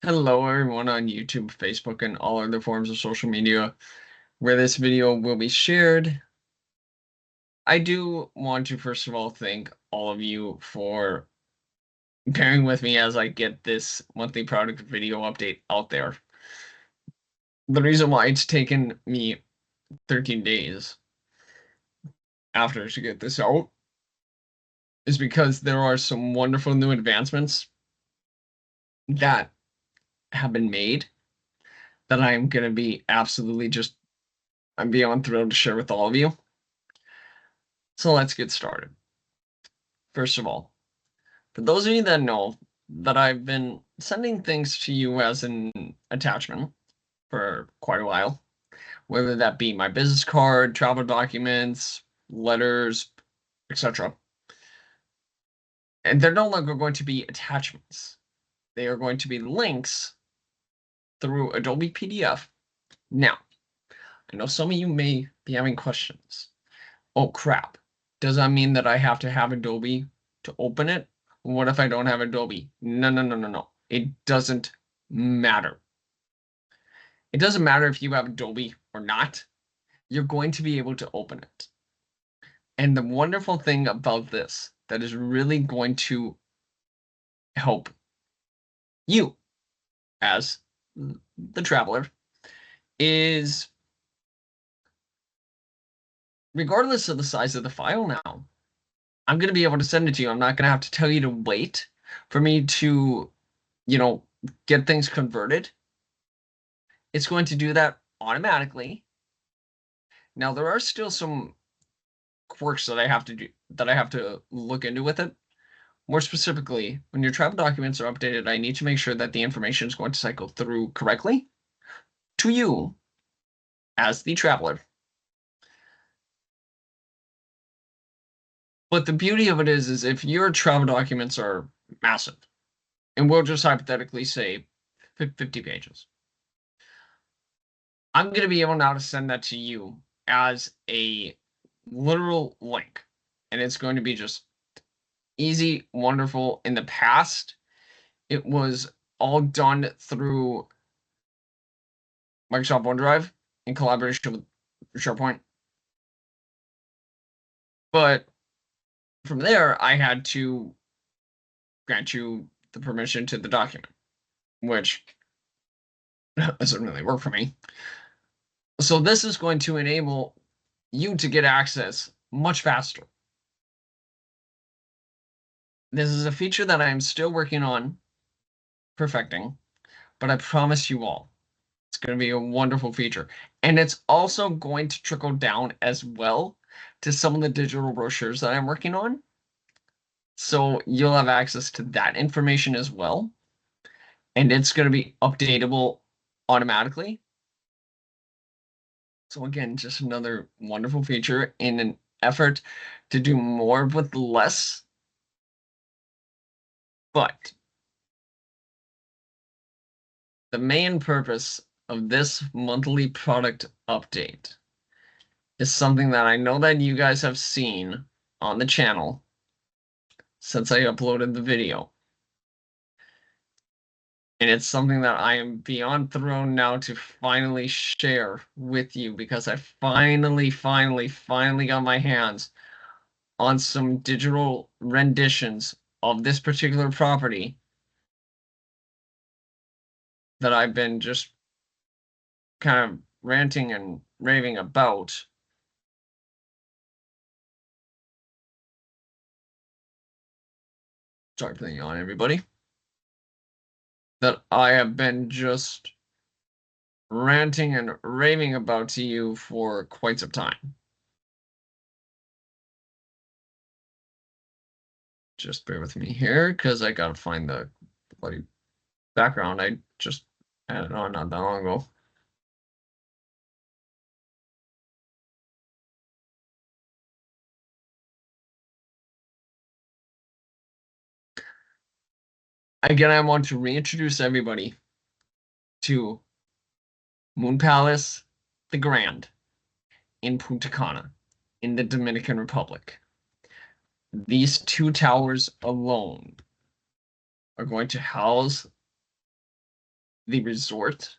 Hello, everyone on YouTube, Facebook, and all other forms of social media where this video will be shared. I do want to, first of all, thank all of you for bearing with me as I get this monthly product video update out there. The reason why it's taken me 13 days after to get this out is because there are some wonderful new advancements that have been made that I am going to be I'm beyond thrilled to share with all of you. So let's get started. First of all, for those of you that know that I've been sending things to you as an attachment for quite a while, whether that be my business card, travel documents, letters, etc. And they're no longer going to be attachments. They are going to be links through Adobe PDF. Now, I know some of you may be having questions. Oh crap. Does that mean that I have to have Adobe to open it? What if I don't have Adobe? No. It doesn't matter. It doesn't matter if you have Adobe or not. You're going to be able to open it. And the wonderful thing about this that is really going to help you as the traveler is regardless of the size of the file now, I'm going to be able to send it to you. I'm not going to have to tell you to wait for me to, get things converted. It's going to do that automatically. Now, there are still some quirks that I have to look into with it. More specifically, when your travel documents are updated, I need to make sure that the information is going to cycle through correctly to you as the traveler. But the beauty of it is if your travel documents are massive, and we'll just hypothetically say 50 pages, I'm going to be able now to send that to you as a literal link. And it's going to be just easy, wonderful. In the past, it was all done through Microsoft OneDrive in collaboration with SharePoint. But from there, I had to grant you the permission to the document, which doesn't really work for me. So this is going to enable you to get access much faster. This is a feature that I am still working on perfecting, but I promise you all, it's going to be a wonderful feature. And it's also going to trickle down as well to some of the digital brochures that I'm working on. So you'll have access to that information as well. And it's going to be updatable automatically. So again, just another wonderful feature in an effort to do more with less. But the main purpose of this monthly product update is something that I know that you guys have seen on the channel since I uploaded the video. And it's something that I am beyond thrilled now to finally share with you because I finally got my hands on some digital renditions of this particular property that I've been just kind of ranting and raving about. Sorry for the yawn, everybody. That I have been just ranting and raving about to you for quite some time. Just bear with me here because I gotta find the bloody background. I just added on not that long ago. Again, I want to reintroduce everybody to Moon Palace, the Grand, in Punta Cana, in the Dominican Republic. These two towers alone are going to house the resort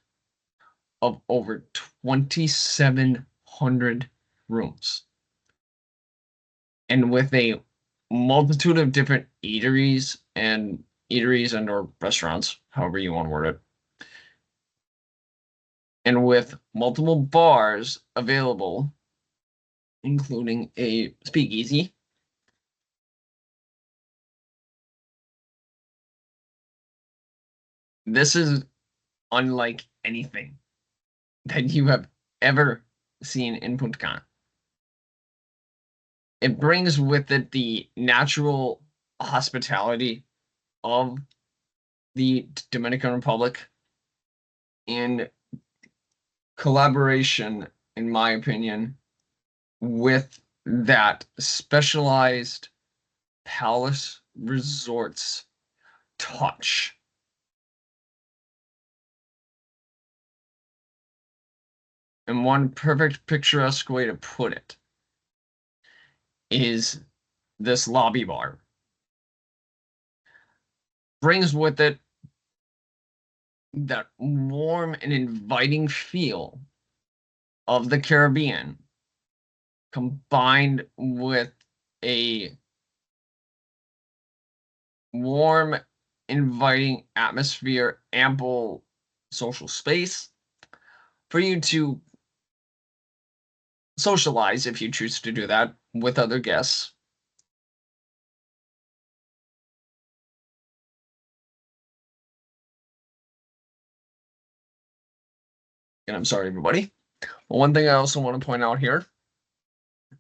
of over 2,700 rooms. And with a multitude of different eateries and or restaurants, however you want to word it, and with multiple bars available, including a speakeasy. This is unlike anything that you have ever seen in Punta Cana. It brings with it the natural hospitality of the Dominican Republic in collaboration, in my opinion, with that specialized palace resorts touch. And one perfect picturesque way to put it is this lobby bar. Brings with it that warm and inviting feel of the Caribbean combined with a warm, inviting atmosphere, ample social space for you to socialize if you choose to do that with other guests. And I'm sorry, everybody. One thing I also want to point out here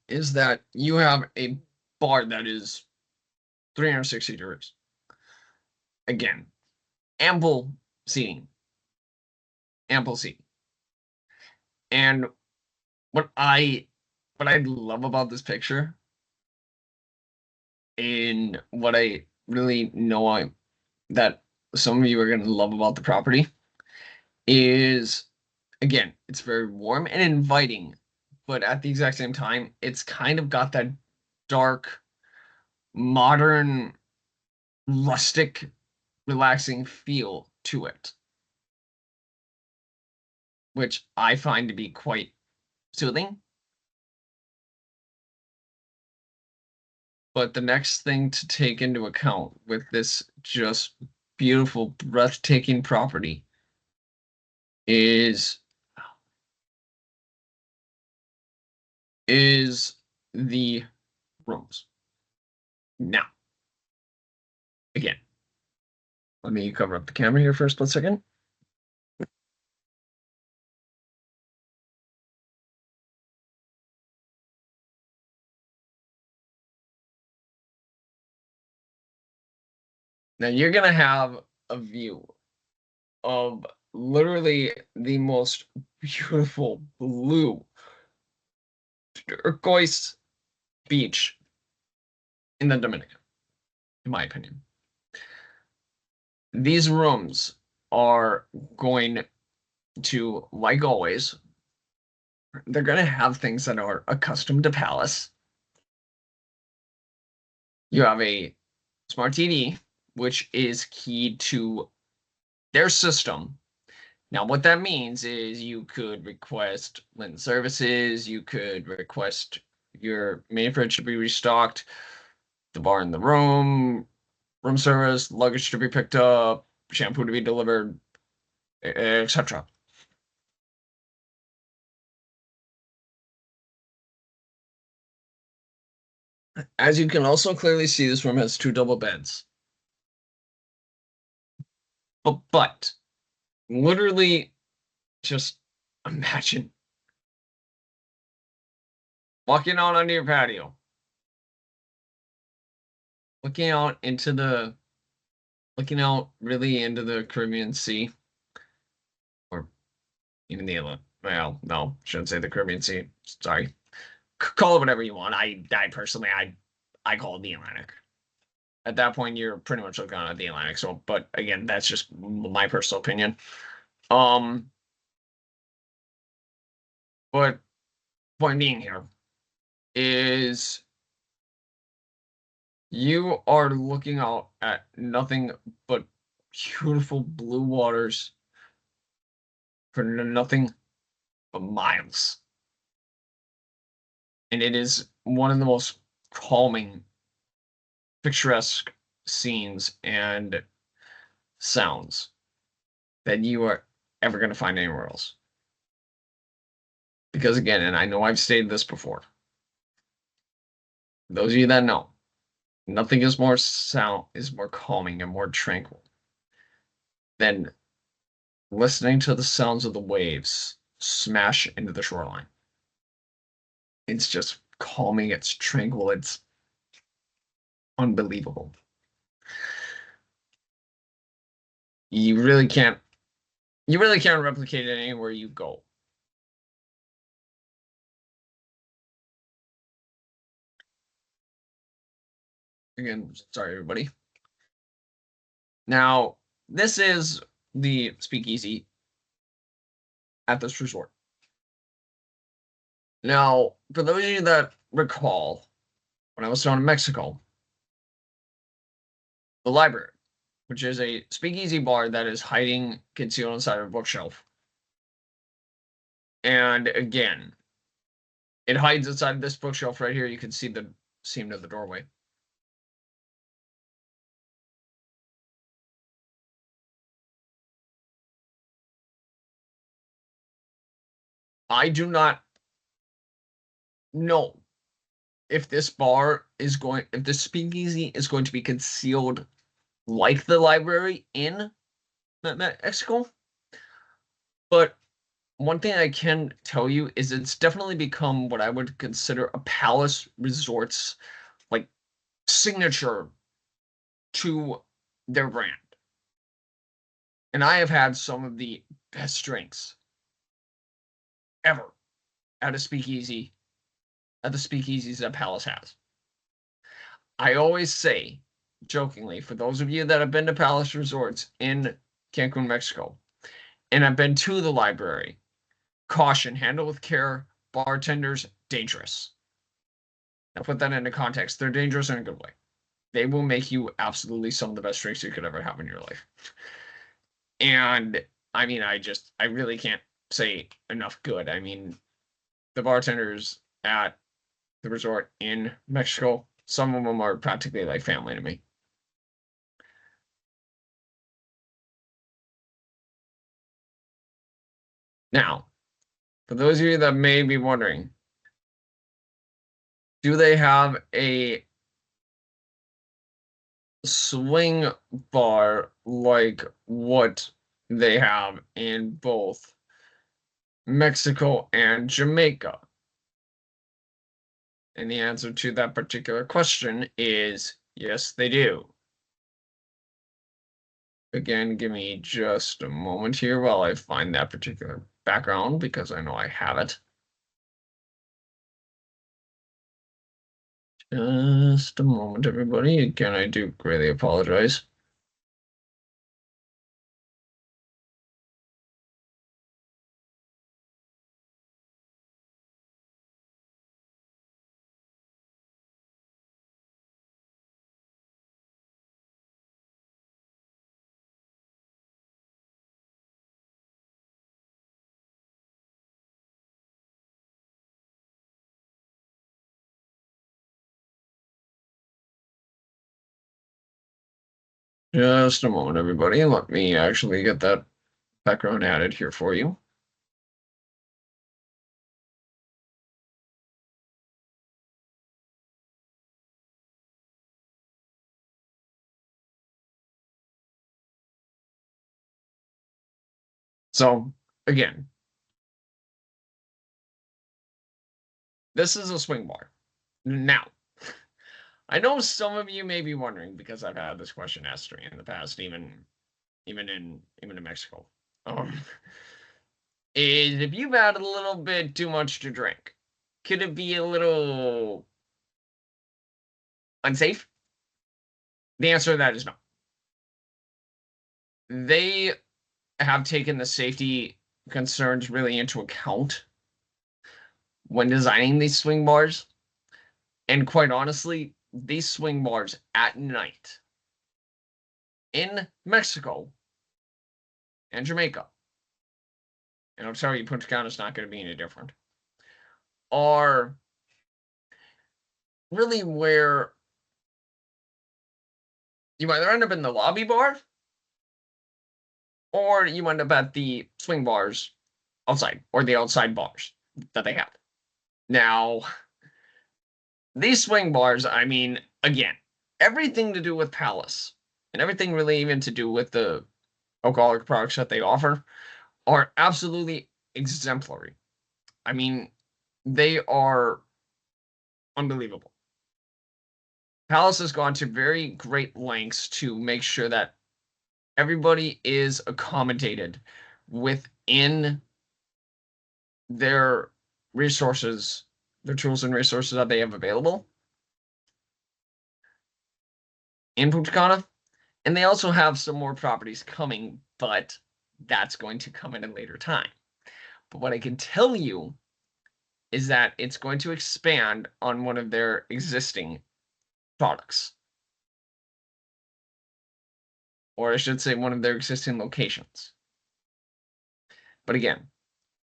is that you have a bar that is 360 degrees. Again, ample seating. Ample seating. And what I love about this picture, and what I really know that some of you are going to love about the property, is, again, it's very warm and inviting, but at the exact same time, it's kind of got that dark, modern, rustic, relaxing feel to it, which I find to be quite soothing. But the next thing to take into account with this just beautiful, breathtaking property is the rooms. Now, again, let me cover up the camera here for a split second. Now you're gonna have a view of literally the most beautiful blue turquoise beach in the Dominican, in my opinion. These rooms are going to, like always, they're going to have things that are accustomed to Palace. You have a smart TV, which is key to their system. Now, what that means is you could request Lynn services, you could request your main fridge to be restocked, the bar in the room service, luggage to be picked up, shampoo to be delivered, etc. As you can also clearly see, this room has 2 double beds. But literally, just imagine walking out onto your patio, looking out really into the Caribbean Sea, or even the Atlantic. Well, no, shouldn't say the Caribbean Sea. Sorry, call it whatever you want. I personally, I call it the Atlantic. At that point, you're pretty much looking at the Atlantic. So, but again, that's just my personal opinion. But point being here is you are looking out at nothing but beautiful blue waters, for nothing but miles. And it is one of the most calming, picturesque scenes and sounds that you are ever going to find anywhere else. Because again, and I know I've stated this before, those of you that know, nothing is more calming and more tranquil than listening to the sounds of the waves smash into the shoreline. It's just calming, it's tranquil, it's unbelievable. You really can't replicate it anywhere you go. Again, sorry everybody. Now, this is the speakeasy at this resort. Now, for those of you that recall, when I was down in Mexico, the library, which is a speakeasy bar that is hiding concealed inside of a bookshelf. And again, it hides inside this bookshelf right here. You can see the seam of the doorway. I do not know if this speakeasy is going to be concealed like the library in Mexico. But one thing I can tell you is it's definitely become what I would consider a Palace Resorts like signature to their brand. And I have had some of the best drinks ever at a speakeasy, at the speakeasies that Palace has. I always say, jokingly, for those of you that have been to Palace Resorts in Cancun, Mexico, and have been to the library, caution, handle with care, bartenders, dangerous. Now put that into context. They're dangerous in a good way. They will make you absolutely some of the best drinks you could ever have in your life. And I mean, I really can't say enough good. I mean, the bartenders at the resort in Mexico, some of them are practically like family to me. Now, for those of you that may be wondering, do they have a swing bar like what they have in both Mexico and Jamaica? And the answer to that particular question is yes, they do. Again, give me just a moment here while I find that particular background because I know I have it. Just a moment, everybody. Again, I do greatly apologize. Just a moment, everybody. Let me actually get that background added here for you. So, again, this is a swing bar. Now, I know some of you may be wondering because I've had this question asked to me in the past, even in Mexico. Is if you've had a little bit too much to drink, could it be a little unsafe? The answer to that is no. They have taken the safety concerns really into account when designing these swing bars. And quite honestly, these swing bars at night in Mexico and Jamaica and I'll tell you, Punta Cana is not going to be any different, are really where you either end up in the lobby bar or you end up at the swing bars outside, or the outside bars that they have. Now, these swing bars, I mean, again, everything to do with Palace and everything really even to do with the alcoholic products that they offer are absolutely exemplary. I mean, they are unbelievable. Palace has gone to very great lengths to make sure that everybody is accommodated within their resources, their tools and resources that they have available in Punta Cana. And they also have some more properties coming, but that's going to come at a later time. But what I can tell you is that it's going to expand on one of their existing products. Or I should say one of their existing locations. But again,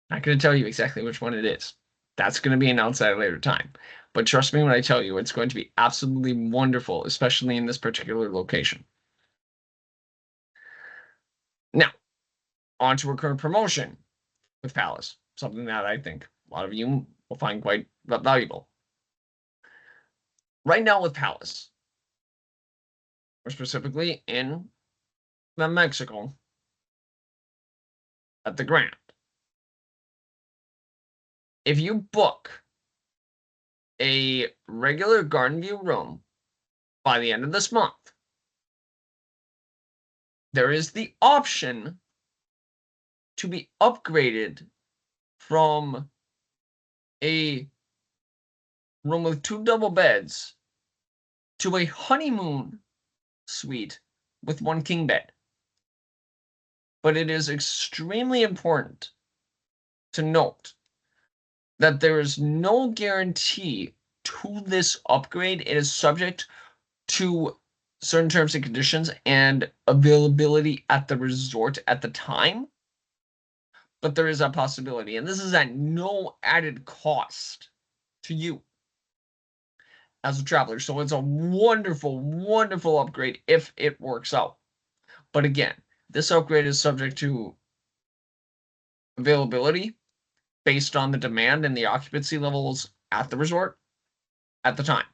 not going to tell you exactly which one it is. That's going to be announced at a later time. But trust me when I tell you, it's going to be absolutely wonderful, especially in this particular location. Now, on to our current promotion with Palace, something that I think a lot of you will find quite valuable. Right now with Palace, or specifically in Mexico, at the Grand, if you book a regular Garden View room by the end of this month, there is the option to be upgraded from a room with 2 double beds to a honeymoon suite with 1 king bed. But it is extremely important to note that there is no guarantee to this upgrade. It is subject to certain terms and conditions and availability at the resort at the time. But there is a possibility, and this is at no added cost to you as a traveler. So it's a wonderful, wonderful upgrade if it works out. But again, this upgrade is subject to availability based on the demand and the occupancy levels at the resort at the time.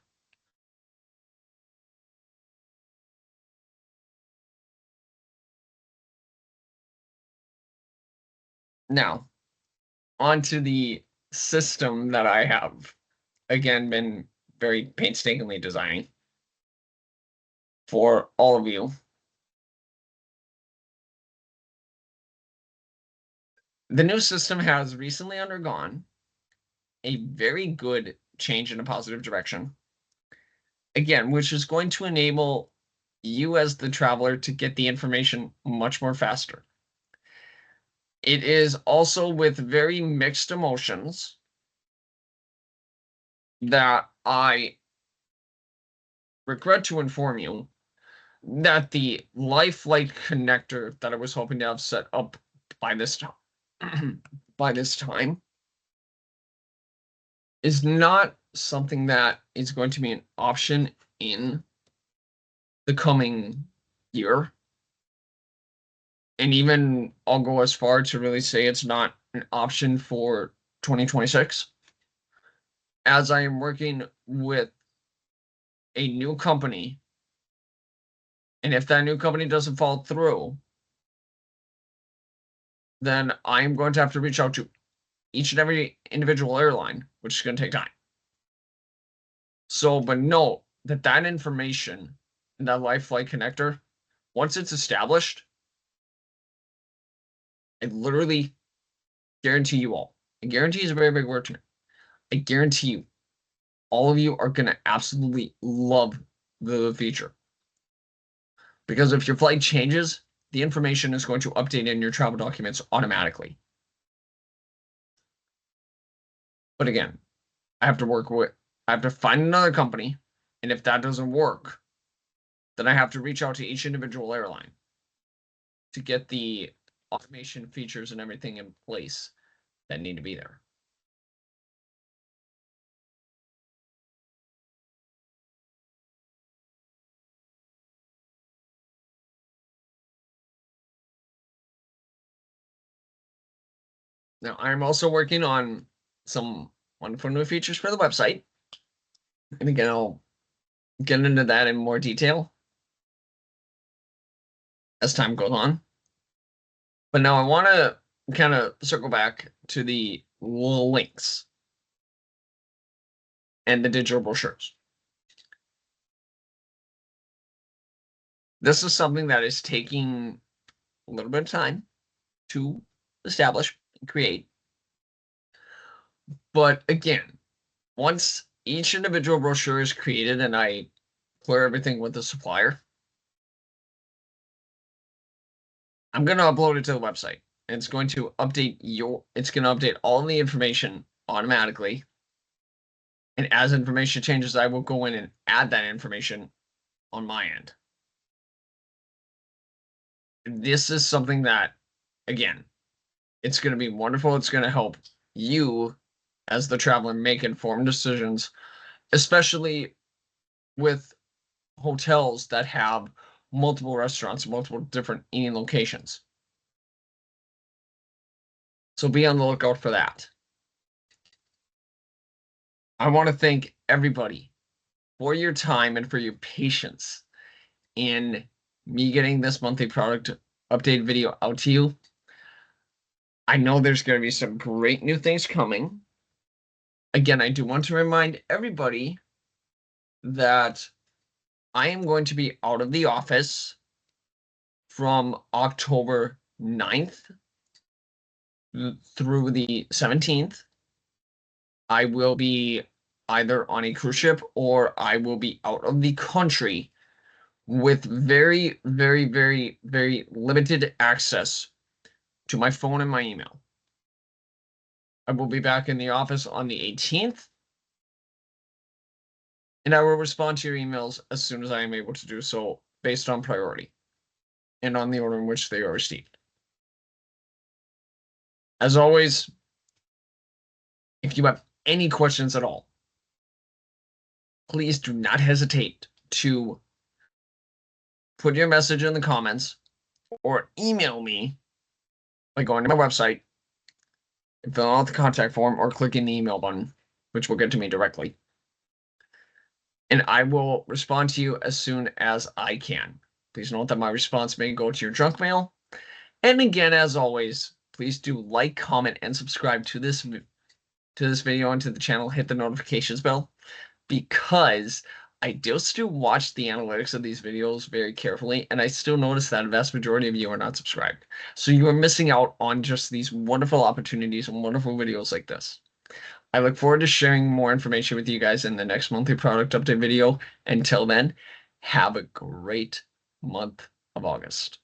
Now, onto the system that I have, again, been very painstakingly designing for all of you. The new system has recently undergone a very good change in a positive direction. Again, which is going to enable you as the traveler to get the information much more faster. It is also with very mixed emotions that I regret to inform you that the Lifeline connector that I was hoping to have set up by this time is not something that is going to be an option in the coming year. And even I'll go as far to really say it's not an option for 2026, as I am working with a new company. And if that new company doesn't fall through, then I'm going to have to reach out to each and every individual airline, which is going to take time. So, but note that that information, that Lifeline connector, once it's established, I literally guarantee you all. I guarantee is a very big word to me. I guarantee you, all of you are going to absolutely love the feature. Because if your flight changes, the information is going to update in your travel documents automatically. But again, I have to find another company, and if that doesn't work, then I have to reach out to each individual airline to get the automation features and everything in place that need to be there. Now, I'm also working on some wonderful new features for the website. And again, I'll get into that in more detail as time goes on. But now I want to kind of circle back to the links and the digital brochures. This is something that is taking a little bit of time to establish and create. But again, once each individual brochure is created and I clear everything with the supplier, I'm going to upload it to the website. And it's going to update all the information automatically. And as information changes, I will go in and add that information on my end. This is something that, again, it's going to be wonderful. It's going to help you as the traveler make informed decisions, especially with hotels that have multiple restaurants, multiple different eating locations. So be on the lookout for that. I want to thank everybody for your time and for your patience in me getting this monthly product update video out to you. I know there's going to be some great new things coming. Again, I do want to remind everybody that I am going to be out of the office from October 9th through the 17th. I will be either on a cruise ship or I will be out of the country with very, very, very, very limited access to my phone and my email. I will be back in the office on the 18th, and I will respond to your emails as soon as I am able to do so based on priority and on the order in which they are received. As always, if you have any questions at all, please do not hesitate to put your message in the comments or email me by going to my website and filling out the contact form or clicking the email button, which will get to me directly. And I will respond to you as soon as I can. Please note that my response may go to your junk mail. And again, as always, please do like, comment, and subscribe to this video and to the channel. Hit the notifications bell, because I do still watch the analytics of these videos very carefully, and I still notice that a vast majority of you are not subscribed. So you are missing out on just these wonderful opportunities and wonderful videos like this. I look forward to sharing more information with you guys in the next monthly product update video. Until then, have a great month of August.